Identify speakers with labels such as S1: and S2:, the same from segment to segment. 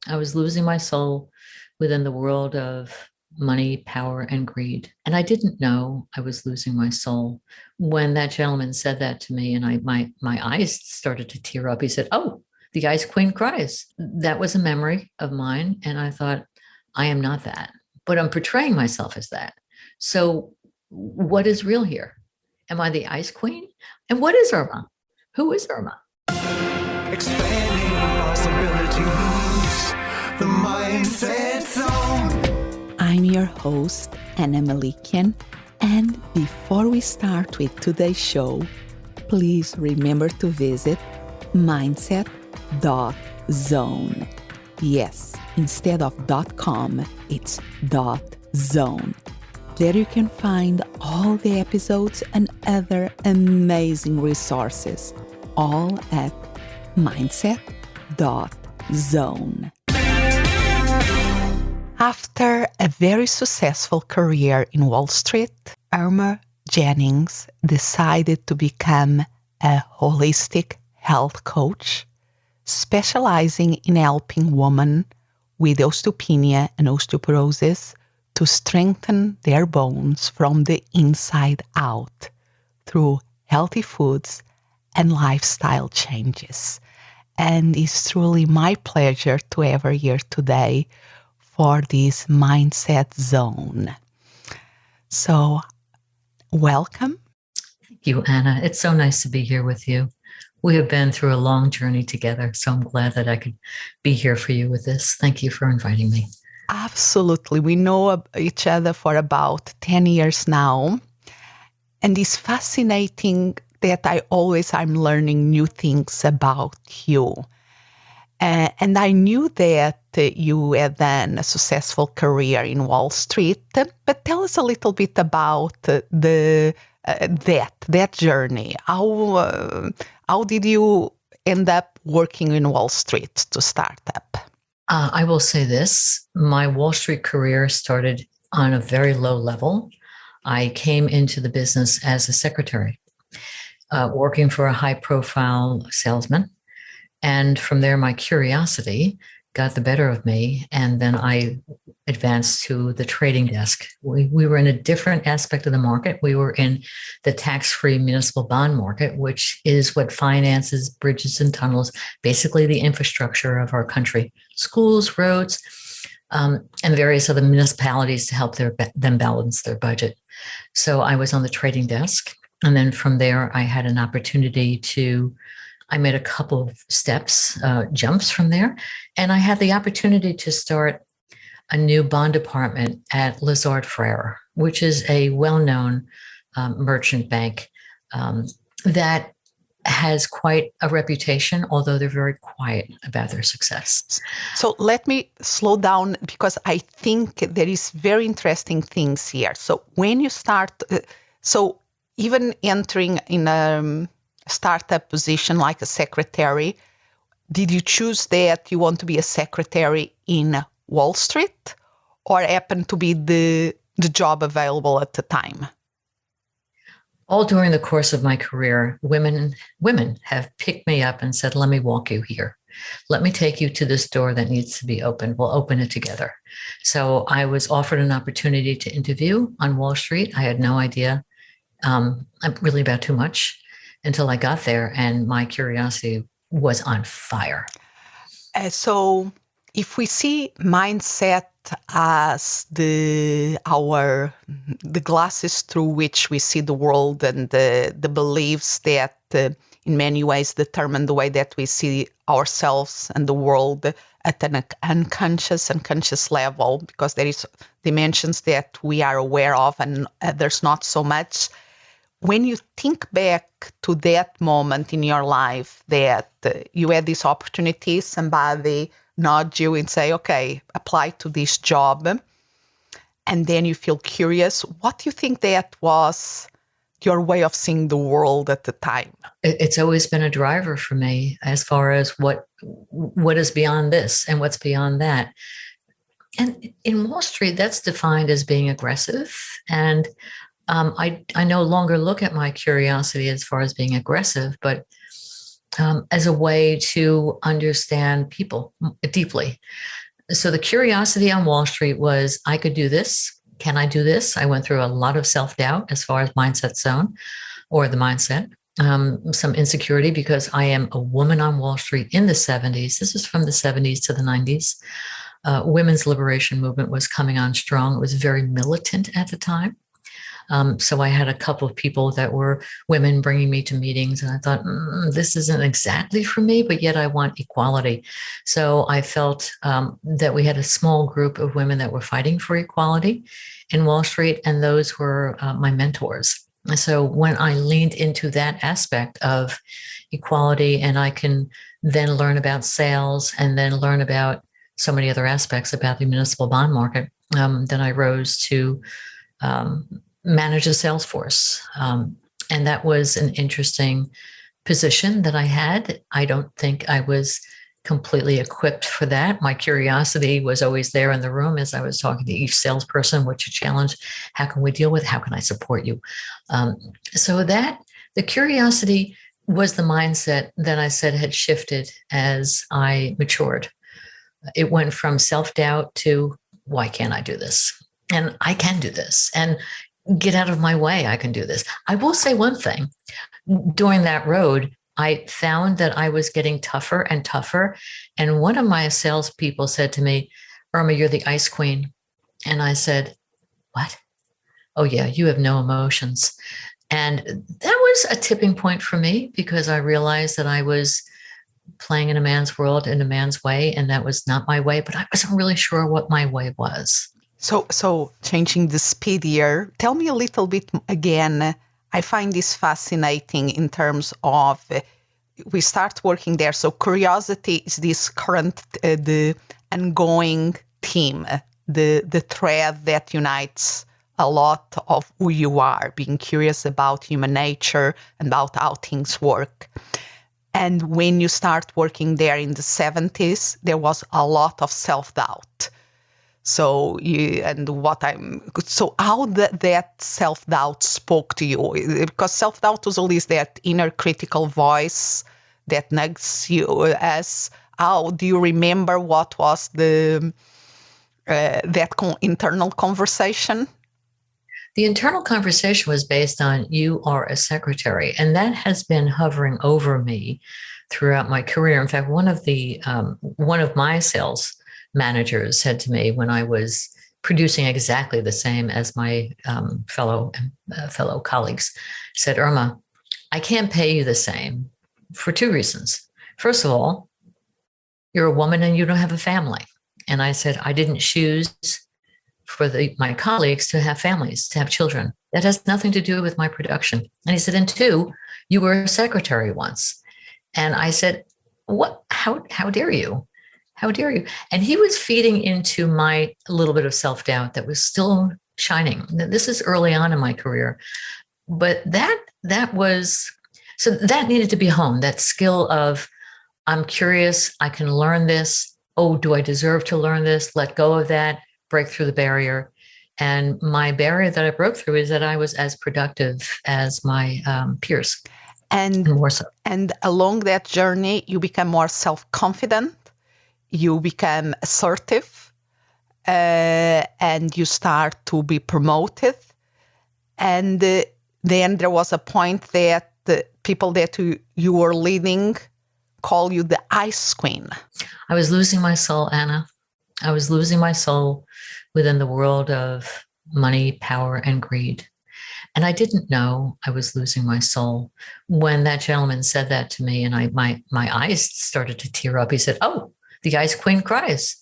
S1: I was losing my soul within the world of money, power, and greed. And I didn't know I was losing my soul. When that gentleman said that to me, and my eyes started to tear up, he said, "Oh, the Ice Queen cries." That was a memory of mine. And I thought, I am not that, but I'm portraying myself as that. So what is real here? Am I the Ice Queen? And what is Irma? Who is Irma?
S2: Expanding possibilities, the mindset zone.
S3: I'm your host, Anna Melikian, and before we start with today's show, please remember to visit mindset.zone. Yes, instead of .com, it's .zone. There you can find all the episodes and other amazing resources, all at mindset.zone. After a very successful career in Wall Street, Irma Jennings decided to become a holistic health coach, specializing in helping women with osteopenia and osteoporosis to strengthen their bones from the inside out through healthy foods and lifestyle changes. And it's truly my pleasure to have her here today for this Mindset Zone. So, welcome.
S1: Thank you, Anna. It's so nice to be here with you. We have been through a long journey together, so I'm glad that I could be here for you with this. Thank you for inviting me.
S3: Absolutely. We know each other for about 10 years now. And it's fascinating that I'm learning new things about you. And I knew that you had then a successful career in Wall Street. But tell us a little bit about that journey. How did you end up working in Wall Street to start up?
S1: I will say this. My Wall Street career started on a very low level. I came into the business as a secretary, working for a high-profile salesman. And from there, my curiosity got the better of me. And then I advanced to the trading desk. We were in a different aspect of the market. We were in the tax-free municipal bond market, which is what finances bridges and tunnels, basically the infrastructure of our country, schools, roads, and various other municipalities to help them balance their budget. So I was on the trading desk. And then from there, I had an opportunity I made a couple of steps, jumps from there, and I had the opportunity to start a new bond department at Lazard Frères, which is a well-known merchant bank that has quite a reputation, although they're very quiet about their success.
S3: So let me slow down because I think there is very interesting things here. So when you start, so even entering in a startup position like a secretary, did you choose that you want to be a secretary in Wall Street or happened to be the job available at the time?
S1: All during the course of my career, women have picked me up and said, "Let me walk you here. Let me take you to this door that needs to be opened. We'll open it together." So I was offered an opportunity to interview on Wall Street. I had no idea really about too much until I got there, and my curiosity was on fire.
S3: So if we see mindset as the glasses through which we see the world and the beliefs that in many ways determine the way that we see ourselves and the world at an unconscious and conscious level, because there is dimensions that we are aware of and others not so much. When you think back to that moment in your life that you had this opportunity, somebody nudge you and say, "Okay, apply to this job," and then you feel curious, what do you think that was your way of seeing the world at the time?
S1: It's always been a driver for me as far as what is beyond this and what's beyond that. And in Wall Street, that's defined as being aggressive. And I no longer look at my curiosity as far as being aggressive, but as a way to understand people deeply. So the curiosity on Wall Street was, I could do this. Can I do this? I went through a lot of self-doubt as far as mindset zone or the mindset, some insecurity because I am a woman on Wall Street in the 70s. This is from the 70s to the 90s. Women's liberation movement was coming on strong. It was very militant at the time. So I had a couple of people that were women bringing me to meetings, and I thought, this isn't exactly for me, but yet I want equality. So I felt that we had a small group of women that were fighting for equality in Wall Street, and those were my mentors. And so when I leaned into that aspect of equality, and I can then learn about sales and then learn about so many other aspects about the municipal bond market, then I rose to manage a sales force. And that was an interesting position that I had. I don't think I was completely equipped for that. My curiosity was always there in the room as I was talking to each salesperson. What's your challenge? How can we deal with it? How can I support you? So that the curiosity was the mindset that I said had shifted as I matured. It went from self-doubt to, why can't I do this? And I can do this. And get out of my way. I can do this. I will say one thing. During that road, I found that I was getting tougher and tougher. And one of my salespeople said to me, Irma, you're the ice queen. And I said, what? Oh, yeah, you have no emotions. And that was a tipping point for me because I realized that I was playing in a man's world in a man's way. And that was not my way, but I wasn't really sure what my way was.
S3: So changing the speed here, tell me a little bit again. I find this fascinating in terms of we start working there. So curiosity is this current, the ongoing theme, the thread that unites a lot of who you are, being curious about human nature and about how things work. And when you start working there in the 70s, there was a lot of self-doubt. So how that self-doubt spoke to you? Because self-doubt was always that inner critical voice that nags you. As how do you remember what was the internal conversation?
S1: The internal conversation was based on, you are a secretary, and that has been hovering over me throughout my career. In fact, one of my sales managers said to me when I was producing exactly the same as my fellow colleagues, said, Irma, I can't pay you the same for two reasons. First of all, you're a woman and you don't have a family. And I said, I didn't choose for my colleagues to have families, to have children. That has nothing to do with my production. And he said, and two, you were a secretary once. And I said, what? How dare you? How dare you? And he was feeding into my little bit of self-doubt that was still shining. This is early on in my career. But that needed to be honed, that skill of, I'm curious, I can learn this. Oh, do I deserve to learn this? Let go of that, break through the barrier. And my barrier that I broke through is that I was as productive as my peers. And more so.
S3: And along that journey, you become more self-confident. You become assertive, and you start to be promoted. And then there was a point that the people that you were leading call you the ice queen.
S1: I was losing my soul, Anna. I was losing my soul within the world of money, power, and greed. And I didn't know I was losing my soul. When that gentleman said that to me, and my eyes started to tear up, he said, oh, the ice queen cries.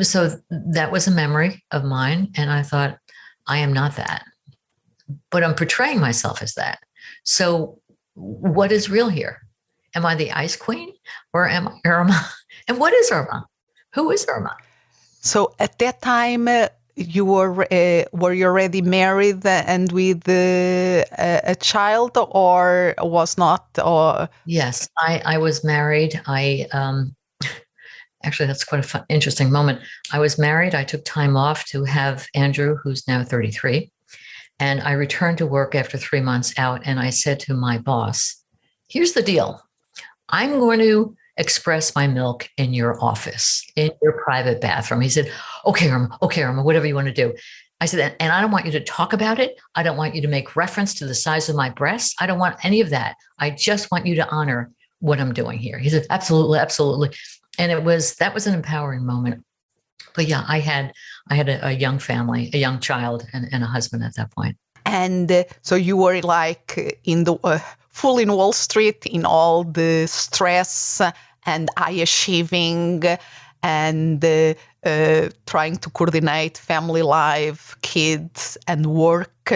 S1: So that was a memory of mine. And I thought, I am not that, but I'm portraying myself as that. So what is real here? Am I the ice queen or am I Irma? And what is Irma? Who is Irma?
S3: So at that time, you were you already married and with a child, or was not? Or
S1: yes, I was married. Actually, that's quite an interesting moment. I was married. I took time off to have Andrew, who's now 33. And I returned to work after 3 months out. And I said to my boss, here's the deal. I'm going to express my milk in your office, in your private bathroom. He said, okay, Irma, whatever you want to do. I said, and I don't want you to talk about it. I don't want you to make reference to the size of my breasts. I don't want any of that. I just want you to honor what I'm doing here. He said, absolutely, absolutely. And that was an empowering moment. But yeah, I had a young family, a young child, and a husband at that point.
S3: And so you were like in the full in Wall Street, in all the stress and high achieving and trying to coordinate family life, kids, and work.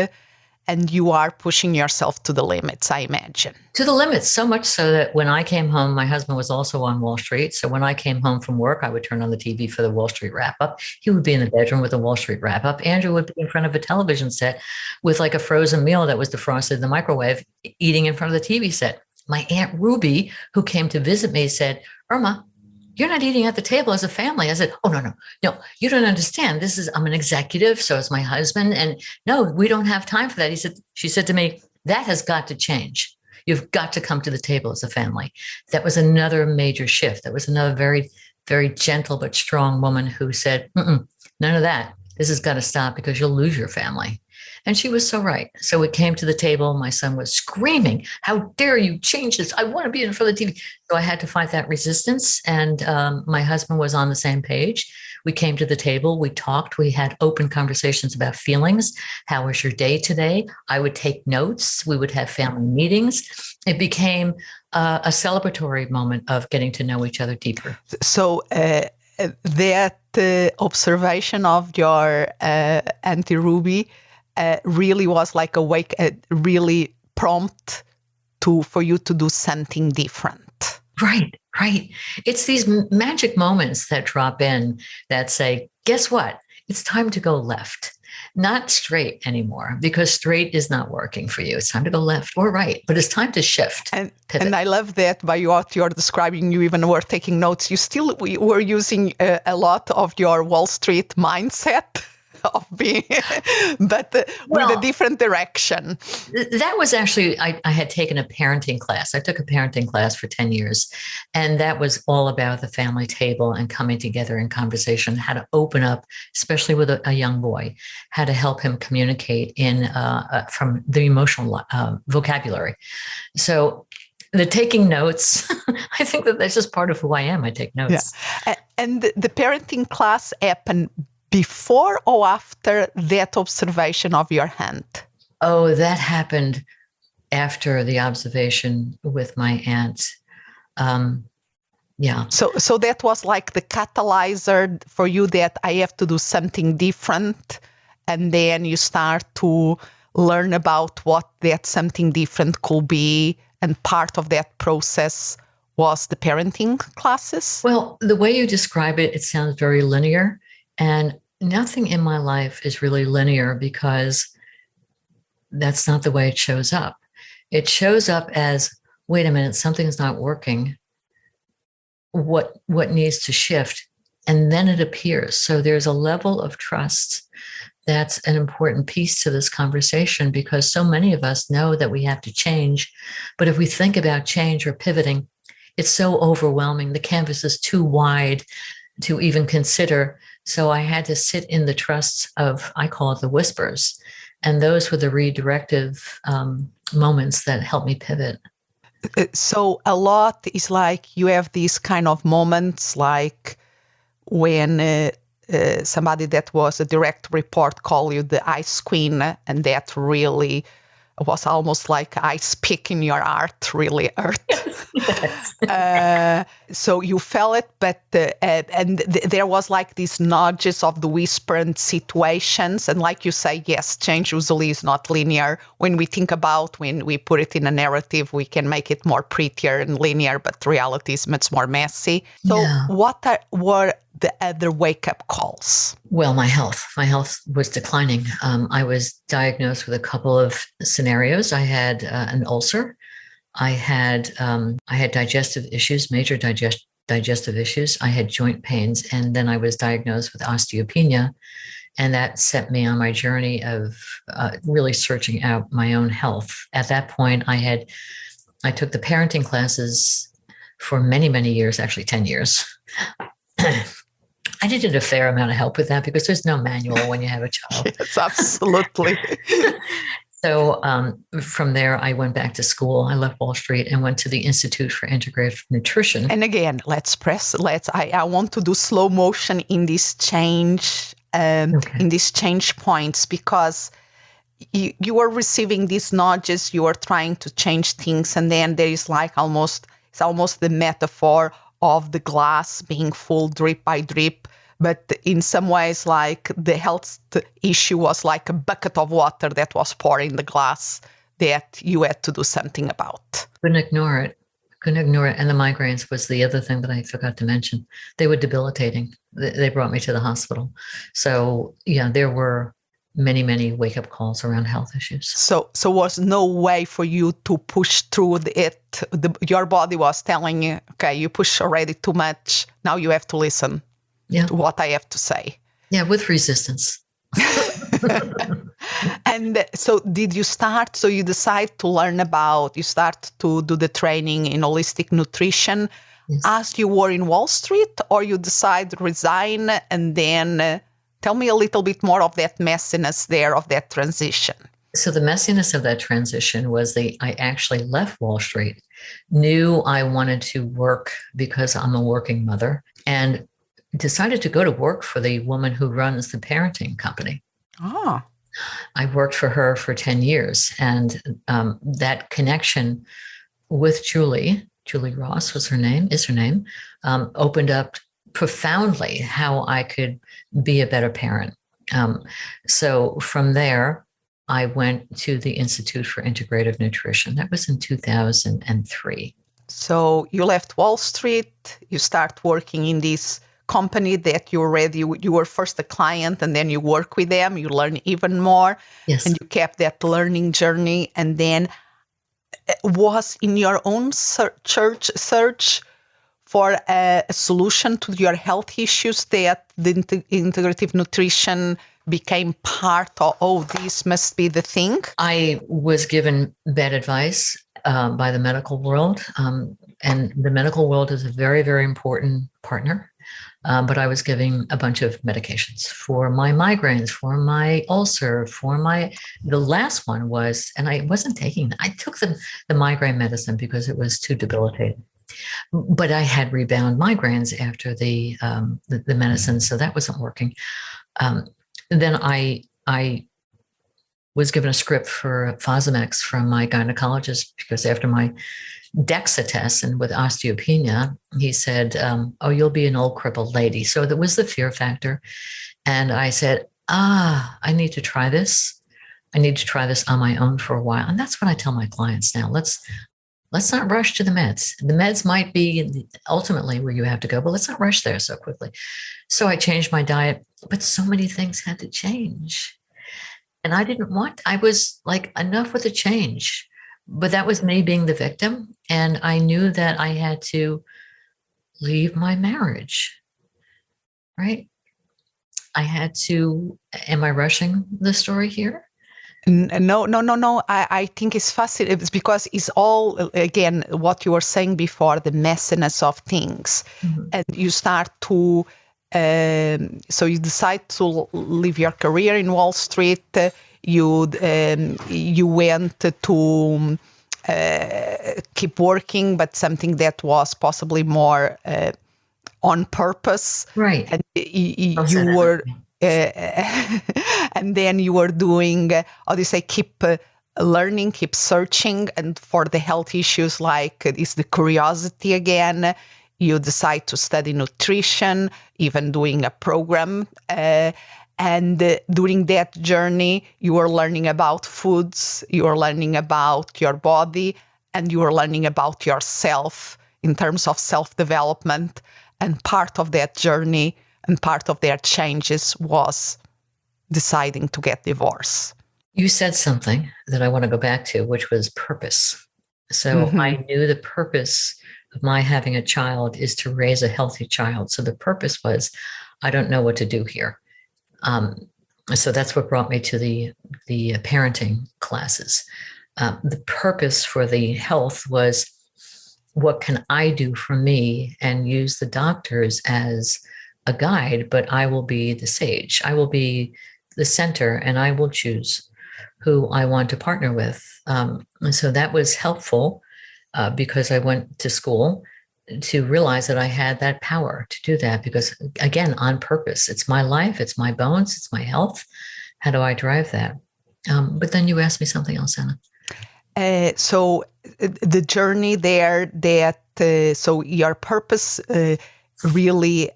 S3: And you are pushing yourself to the limits, I imagine.
S1: To the limits, so much so that when I came home, my husband was also on Wall Street. So when I came home from work, I would turn on the TV for the Wall Street wrap-up. He would be in the bedroom with the Wall Street wrap-up. Andrew would be in front of a television set with like a frozen meal that was defrosted in the microwave, eating in front of the TV set. My Aunt Ruby, who came to visit me, said, Irma, you're not eating at the table as a family. I said, oh, no, you don't understand. I'm an executive. So is my husband. And no, we don't have time for that. She said to me, that has got to change. You've got to come to the table as a family. That was another major shift. That was another very, very gentle but strong woman who said, none of that. This has got to stop because you'll lose your family. And she was so right. So we came to the table. My son was screaming, how dare you change this? I want to be in front of the TV. So I had to fight that resistance. And my husband was on the same page. We came to the table. We talked. We had open conversations about feelings. How was your day today? I would take notes. We would have family meetings. It became a celebratory moment of getting to know each other deeper.
S3: So that observation of your Auntie Ruby really was like really prompt for you to do something different.
S1: Right. It's these magic moments that drop in that say, guess what? It's time to go left, not straight anymore, because straight is not working for you. It's time to go left or right, but it's time to shift.
S3: And I love that by what you're describing, you even were taking notes. You still were using a lot of your Wall Street mindset of being, but with a different direction.
S1: That was actually, I had taken a parenting class. I took a parenting class for 10 years, and that was all about the family table and coming together in conversation, how to open up, especially with a young boy, how to help him communicate from the emotional vocabulary. So the taking notes, I think that's just part of who I am. I take notes.
S3: Yeah. And the parenting class happened before or after that observation of your hand?
S1: Oh, that happened after the observation with my aunt. Yeah.
S3: So that was like the catalyzer for you that I have to do something different. And then you start to learn about what that something different could be. And part of that process was the parenting classes.
S1: Well, the way you describe it, it sounds very linear. And nothing in my life is really linear because that's not the way it shows up. It shows up as, wait a minute, something's not working. What needs to shift? And then it appears. So there's a level of trust that's an important piece to this conversation, because so many of us know that we have to change. But if we think about change or pivoting, it's so overwhelming. The canvas is too wide to even consider. So I had to sit in the trust of, I call it the whispers. And those were the redirective moments that helped me pivot.
S3: So a lot is like you have these kind of moments like when somebody that was a direct report called you the ice queen, and that really was almost like ice pick in your heart, really hurt.
S1: Yes.
S3: So you felt it, but there was like these nudges of the whispered situations. And like you say, yes, change usually is not linear. When we think about, when we put it in a narrative, we can make it more prettier and linear, but reality is much more messy. So what were the other wake-up calls?
S1: Well, my health was declining. I was diagnosed with a couple of scenarios. I had an ulcer. I had digestive issues, major digestive issues. I had joint pains, and then I was diagnosed with osteopenia, and that set me on my journey of really searching out my own health. At that point, I took the parenting classes for many, many years, actually 10 years. I needed a fair amount of help with that because there's no manual when you have a child.
S3: Yes, absolutely.
S1: So from there, I went back to school. I left Wall Street and went to the Institute for Integrative Nutrition.
S3: And again, I want to do slow motion in this change, in these change points, because you are receiving these nudges, you are trying to change things, and then there is like it's almost the metaphor of the glass being full drip by drip. But in some ways, like the health issue was like a bucket of water that was pouring in the glass that you had to do something about.
S1: Couldn't ignore it. And the migraines was the other thing that I forgot to mention. They were debilitating. They brought me to the hospital. So yeah, there were many, many wake-up calls around health issues.
S3: So was no way for you to push through it. Your body was telling you, okay, you push already too much. Now you have to listen.
S1: Yeah.
S3: To what I have to say.
S1: Yeah, with resistance.
S3: And so did you start, so you decide to learn you start to do the training in holistic nutrition as you were in Wall Street, or you decide to resign? And then tell me a little bit more of that messiness there, of that transition.
S1: So the messiness of that transition was I actually left Wall Street, knew I wanted to work because I'm a working mother, and decided to go to work for the woman who runs the parenting company.
S3: Ah.
S1: I worked for her for 10 years. And that connection with Julie Ross is her name, opened up profoundly how I could be a better parent. So from there, I went to the Institute for Integrative Nutrition. That was in 2003.
S3: So you left Wall Street, you start working in this company that you were first a client, and then you work with them, you learn even more.
S1: Yes.
S3: And you kept that learning journey, and then was in your own search for a solution to your health issues that the integrative nutrition became part of. This must be the thing.
S1: I was given bad advice by the medical world, and the medical world is a very, very important partner. But I was giving a bunch of medications for my migraines, for my ulcer, the last one was, and I wasn't taking, I took the migraine medicine because it was too debilitating. But I had rebound migraines after the medicine, so that wasn't working. Then I was given a script for Fosamax from my gynecologist because after my DEXA test and with osteopenia, he said, oh, you'll be an old crippled lady. So there was the fear factor. And I said, I need to try this. I need to try this on my own for a while. And that's what I tell my clients now. Let's not rush to the meds. The meds might be ultimately where you have to go, but let's not rush there so quickly. So I changed my diet, but so many things had to change. And I was like, enough with the change. But that was me being the victim. And I knew that I had to leave my marriage, right? I had to, am I rushing the story here?
S3: No. I think it's fascinating. It's because it's all, again, what you were saying before, the messiness of things. Mm-hmm. And you start to, so you decide to leave your career in Wall Street. You went to keep working, but something that was possibly more on purpose.
S1: Right.
S3: And you were, and then you were doing, how do you say, keep learning, keep searching, and for the health issues, like is the curiosity again. You decide to study nutrition, even doing a program. And during that journey, you are learning about foods, you are learning about your body, and you are learning about yourself in terms of self-development. And part of that journey and part of their changes was deciding to get divorced.
S1: You said something that I want to go back to, which was purpose. So mm-hmm. I knew the purpose of my having a child is to raise a healthy child. So the purpose was, I don't know what to do here. So that's what brought me to the parenting classes. The purpose for the health was what can I do for me, and use the doctors as a guide, but I will be the sage. I will be the center, and I will choose who I want to partner with. And so that was helpful because I went to school to realize that I had that power to do that, because again, on purpose, it's my life, it's my bones, it's my health. How do I drive that? But then you asked me something else, Anna.
S3: So the journey there, that so your purpose really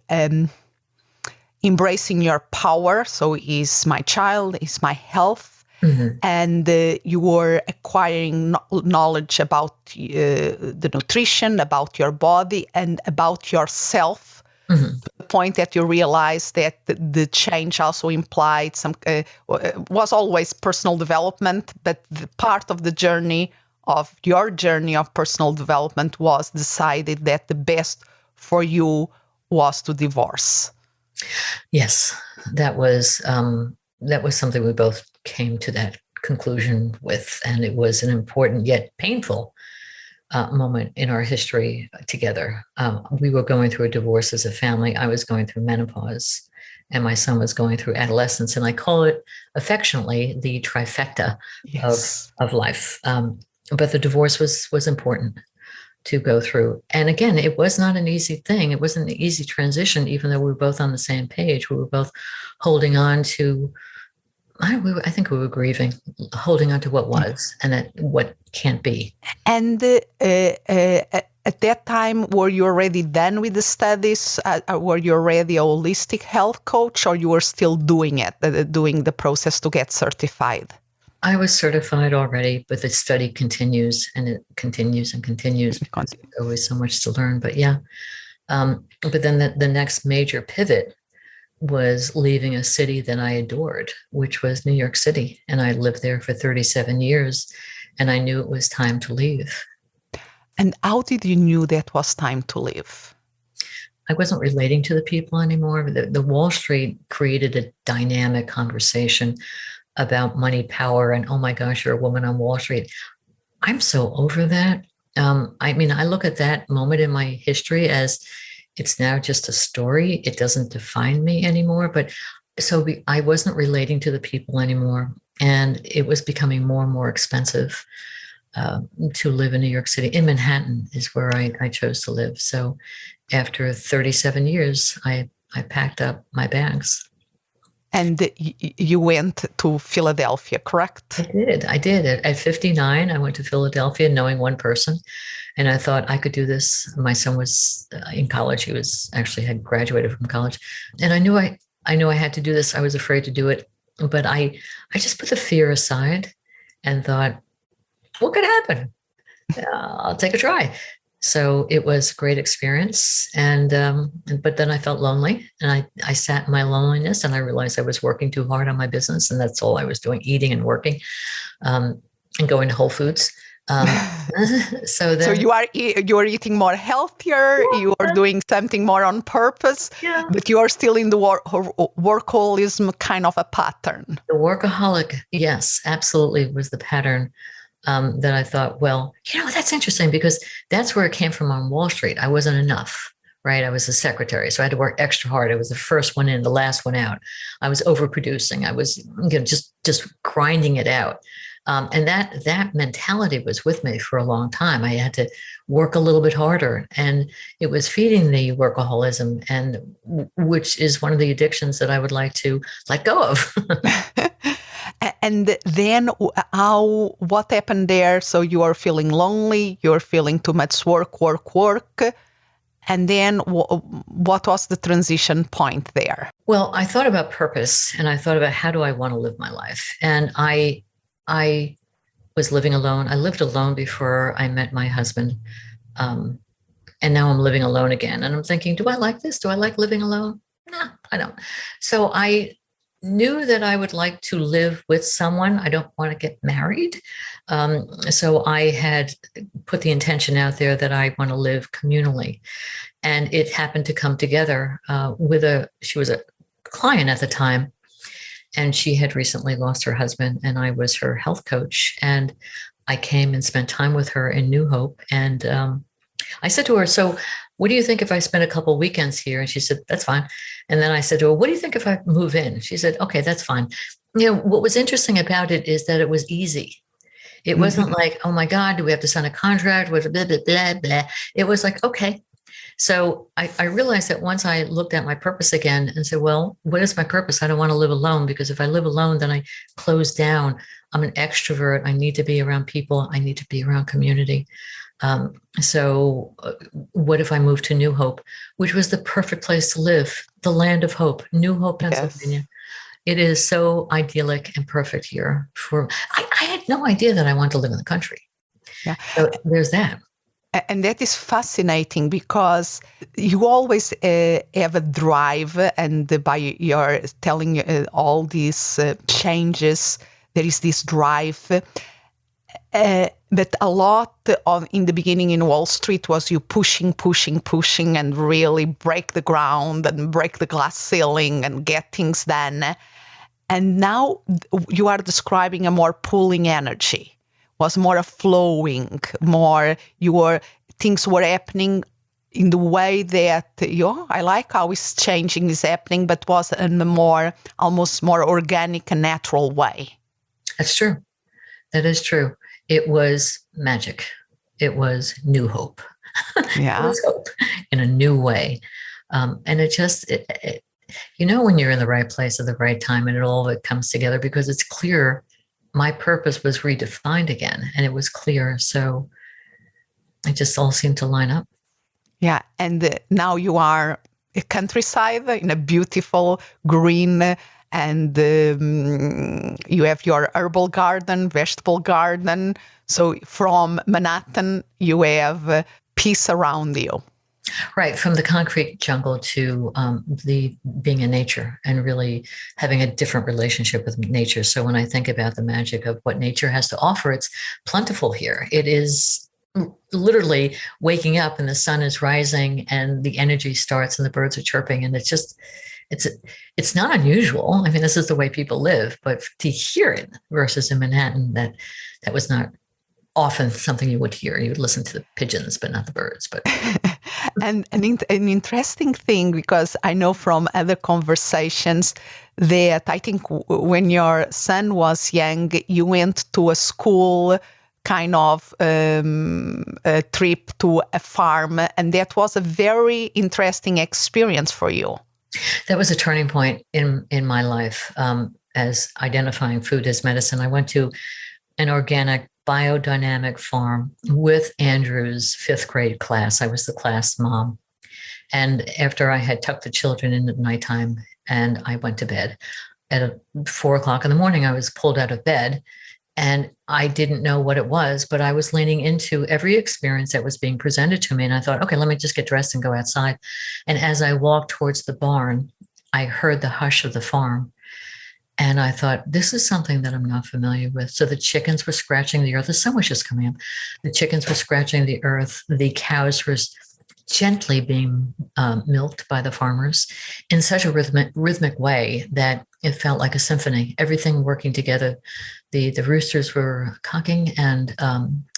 S3: embracing your power. So is my child, is my health. Mm-hmm. And you were acquiring knowledge about the nutrition, about your body, and about yourself. Mm-hmm. To the point that you realized that the change also implied some was always personal development, but the part of the journey of your journey of personal development was decided that the best for you was to divorce.
S1: Yes, that was something we both came to that conclusion with, and it was an important yet painful moment in our history together. We were going through a divorce as a family. I was going through menopause, and my son was going through adolescence, and I call it affectionately the trifecta. Yes. of life. But the divorce was important to go through. And again, it was not an easy thing. It wasn't an easy transition, even though we were both on the same page. We were both holding on to, I think we were grieving, holding on to what was and what can't be.
S3: And at that time, were you already done with the studies? Were you already a holistic health coach, or you were still doing it, doing the process to get certified?
S1: I was certified already, but the study continues, and it continues and continues. There's always so much to learn. But yeah, but then the next major pivot was leaving a city that I adored, which was New York City. And I lived there for 37 years, and I knew it was time to leave.
S3: And how did you know that was time to leave?
S1: I wasn't relating to the people anymore. The Wall Street created a dynamic conversation about money, power, and oh my gosh, you're a woman on Wall Street. I'm so over that. I mean, I look at that moment in my history as it's now just a story. It doesn't define me anymore. But so I wasn't relating to the people anymore. And it was becoming more and more expensive to live in New York City. In Manhattan is where I chose to live. So after 37 years, I packed up my bags.
S3: And you went to Philadelphia, correct?
S1: I did. At 59, I went to Philadelphia knowing one person. And I thought I could do this. My son was in college. He had graduated from college. And I knew I had to do this. I was afraid to do it. But I just put the fear aside and thought, what could happen? I'll take a try. So it was a great experience. And but then I felt lonely, and I sat in my loneliness, and I realized I was working too hard on my business, and that's all I was doing, eating and working, and going to Whole Foods. So
S3: you are eating more healthier. Yeah. You are doing something more on purpose, yeah. But you are still in the workaholism kind of a pattern.
S1: The workaholic, yes, absolutely, was the pattern. That I thought, well, that's interesting, because that's where it came from on Wall Street. I wasn't enough, right? I was a secretary, so I had to work extra hard. I was the first one in, the last one out. I was overproducing. I was just grinding it out. And that mentality was with me for a long time. I had to work a little bit harder, and it was feeding the workaholism, and which is one of the addictions that I would like to let go of.
S3: And then what happened there? So you are feeling lonely, you're feeling too much work. And then what was the transition point there?
S1: Well, I thought about purpose, and I thought about how do I want to live my life? And I was living alone. I lived alone before I met my husband. And now I'm living alone again. And I'm thinking, do I like this? Do I like living alone? No, I don't. So I knew that I would like to live with someone. I don't want to get married. So I had put the intention out there that I want to live communally. And it happened to come together she was a client at the time, and she had recently lost her husband, and I was her health coach. And I came and spent time with her in New Hope. And I said to her, so what do you think if I spend a couple of weekends here? And she said, that's fine. And then I said to her, what do you think if I move in? She said, okay, that's fine. What was interesting about it is that it was easy. It wasn't like, oh my God, do we have to sign a contract with blah, blah, blah, blah. It was like, okay. So I realized that once I looked at my purpose again and said, well, what is my purpose? I don't want to live alone, because if I live alone, then I close down. I'm an extrovert. I need to be around people. I need to be around community. So what if I moved to New Hope, which was the perfect place to live, the land of hope, New Hope, Pennsylvania. Yes. It is so idyllic and perfect here. I had no idea that I wanted to live in the country.
S3: Yeah.
S1: So there's that.
S3: And that is fascinating, because you always have a drive, and by your telling all these changes, there is this drive. But a lot in the beginning in Wall Street was you pushing, and really break the ground and break the glass ceiling and get things done. And now you are describing a more pulling energy. Was more a flowing, things were happening in the way that, I like how it's changing, is happening, but was in a almost more organic and natural way.
S1: That's true. That is true. It was magic. It was new hope.
S3: Yeah.
S1: It was hope in a new way. And it just, when you're in the right place at the right time, and all of it comes together, because it's clear. My purpose was redefined again, and it was clear. So it just all seemed to line up.
S3: Yeah. And now you are a countryside in a beautiful green, and you have your herbal garden, vegetable garden. So from Manhattan, you have peace around you.
S1: Right, from the concrete jungle to the being in nature, and really having a different relationship with nature. So when I think about the magic of what nature has to offer, it's plentiful here. It is literally waking up and the sun is rising and the energy starts and the birds are chirping, and it's not unusual. I mean, this is the way people live, but to hear it versus in Manhattan, that was not often something you would hear. You would listen to the pigeons, but not the birds. But
S3: and an interesting thing, because I know from other conversations that I think when your son was young, you went to a school kind of a trip to a farm, and that was a very interesting experience for you.
S1: That was a turning point in my life, as identifying food as medicine. I went to an organic biodynamic farm with Andrew's 5th grade class. I was the class mom. And after I had tucked the children in at nighttime and I went to bed, at 4:00 in the morning, I was pulled out of bed, and I didn't know what it was, but I was leaning into every experience that was being presented to me. And I thought, okay, let me just get dressed and go outside. And as I walked towards the barn, I heard the hush of the farm. And I thought, this is something that I'm not familiar with. So the chickens were scratching the earth. The sun was just coming up. The chickens were scratching the earth. The cows were gently being milked by the farmers in such a rhythmic way that it felt like a symphony, everything working together. The roosters were cocking, and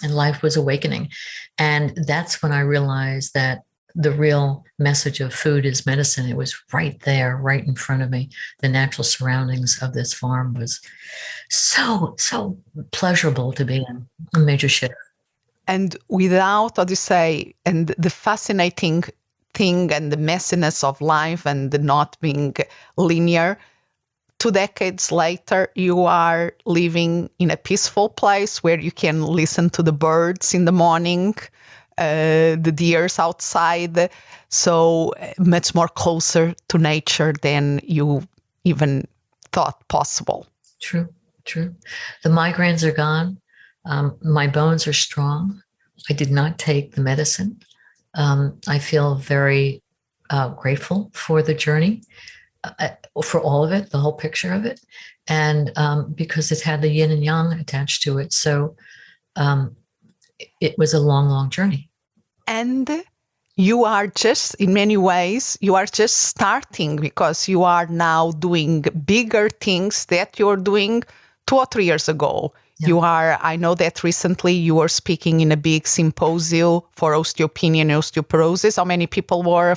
S1: life was awakening. And that's when I realized that the real message of food is medicine. It was right there, right in front of me. The natural surroundings of this farm was so pleasurable to be in. A major shift.
S3: And without, and the fascinating thing and the messiness of life and the not being linear, 2 decades later, you are living in a peaceful place where you can listen to the birds in the morning, the deers outside, so much more closer to nature than you even thought possible.
S1: True. The migraines are gone. My bones are strong. I did not take the medicine. I feel very grateful for the journey, for all of it, the whole picture of it, and because it had the yin and yang attached to it. So it was a long journey.
S3: And you are just, in many ways, you are just starting, because you are now doing bigger things that you're doing 2 or 3 years ago.
S1: Yeah.
S3: I know that recently you were speaking in a big symposium for osteopenia and osteoporosis. How many people were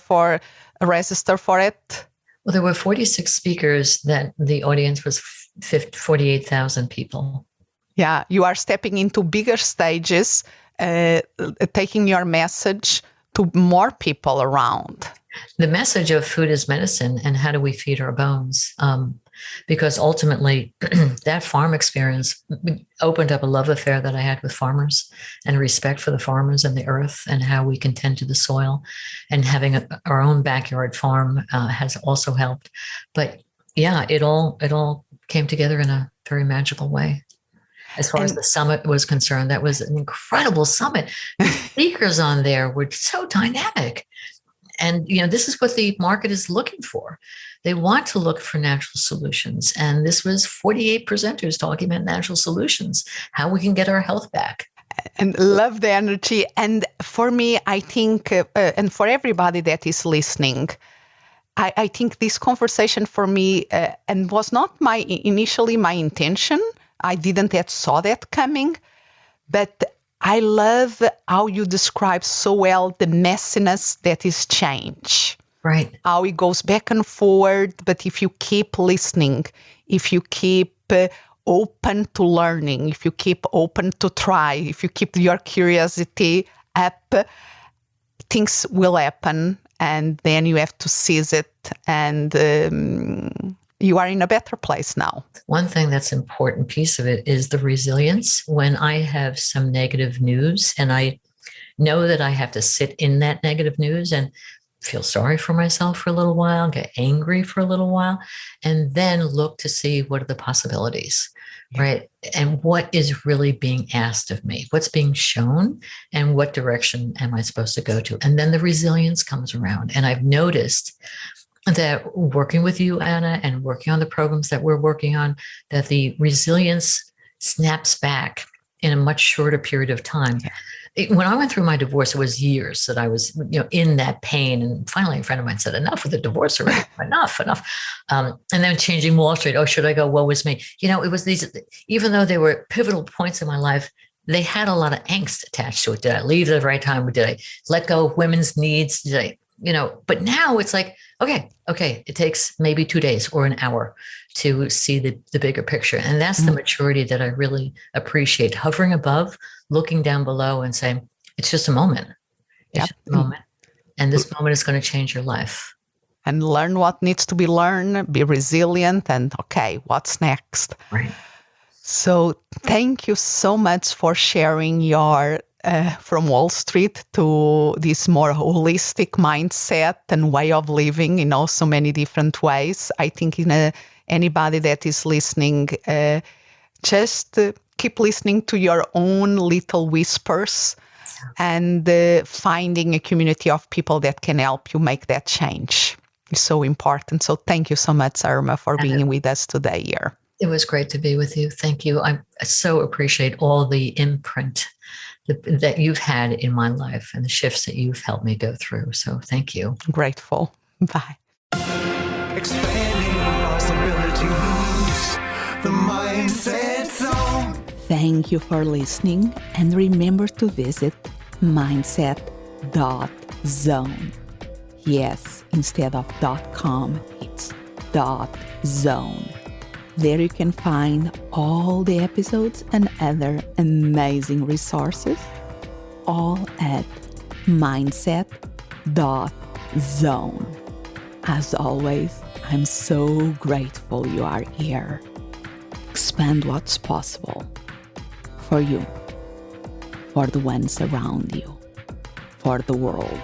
S3: registered for it?
S1: Well, there were 46 speakers that the audience was 48,000 people.
S3: Yeah, you are stepping into bigger stages, taking your message to more people around.
S1: The message of food is medicine and how do we feed our bones? Because ultimately, that farm experience opened up a love affair that I had with farmers and respect for the farmers and the earth and how we can tend to the soil. And having our own backyard farm has also helped. But yeah, it all came together in a very magical way. As far as the summit was concerned, that was an incredible summit. The speakers on there were so dynamic. And, this is what the market is looking for. They want to look for natural solutions. And this was 48 presenters talking about natural solutions, how we can get our health back.
S3: And love the energy. And for me, I think, and for everybody that is listening, I think this conversation for me, and was not initially my intention. I didn't yet saw that coming, but I love how you describe so well the messiness that is change.
S1: Right.
S3: How it goes back and forward, but if you keep listening, if you keep open to learning, if you keep open to try, if you keep your curiosity up, things will happen, and then you have to seize it, and you are in a better place now.
S1: One thing that's an important piece of it is the resilience. When I have some negative news and I know that I have to sit in that negative news and feel sorry for myself for a little while, get angry for a little while, and then look to see what are the possibilities, right? And what is really being asked of me, what's being shown, and what direction am I supposed to go to? And then the resilience comes around. And I've noticed that working with you, Anna, and working on the programs that we're working on, that the resilience snaps back in a much shorter period of time. When I went through my divorce, it was years that I was, in that pain. And finally, a friend of mine said, enough with the divorce already, enough. And then changing Wall Street. Oh, should I go? Woe is me. It was these, even though they were pivotal points in my life, they had a lot of angst attached to it. Did I leave at the right time? Did I let go of women's needs? Did I, but now it's like, okay, it takes maybe 2 days or an hour to see the bigger picture. And that's the maturity that I really appreciate. Hovering above, looking down below and saying, it's just a moment. It's just a moment. And this moment is going to change your life.
S3: And learn what needs to be learned, be resilient, and okay, what's next?
S1: Right.
S3: So thank you so much for sharing your from Wall Street to this more holistic mindset and way of living in so many different ways. I think anybody that is listening, just keep listening to your own little whispers and finding a community of people that can help you make that change is so important. So thank you so much, Irma, for being with us today here.
S1: It was great to be with you. Thank you. I so appreciate all the imprint that you've had in my life and the shifts that you've helped me go through. So thank you.
S3: Grateful. Bye.
S2: Expanding possibilities, the mindset zone.
S4: Thank you for listening, and remember to visit mindset.zone. Yes, instead of .com, it's .zone. There you can find all the episodes and other amazing resources, all at mindset.zone. As always, I'm so grateful you are here. Expand what's possible for you, for the ones around you, for the world.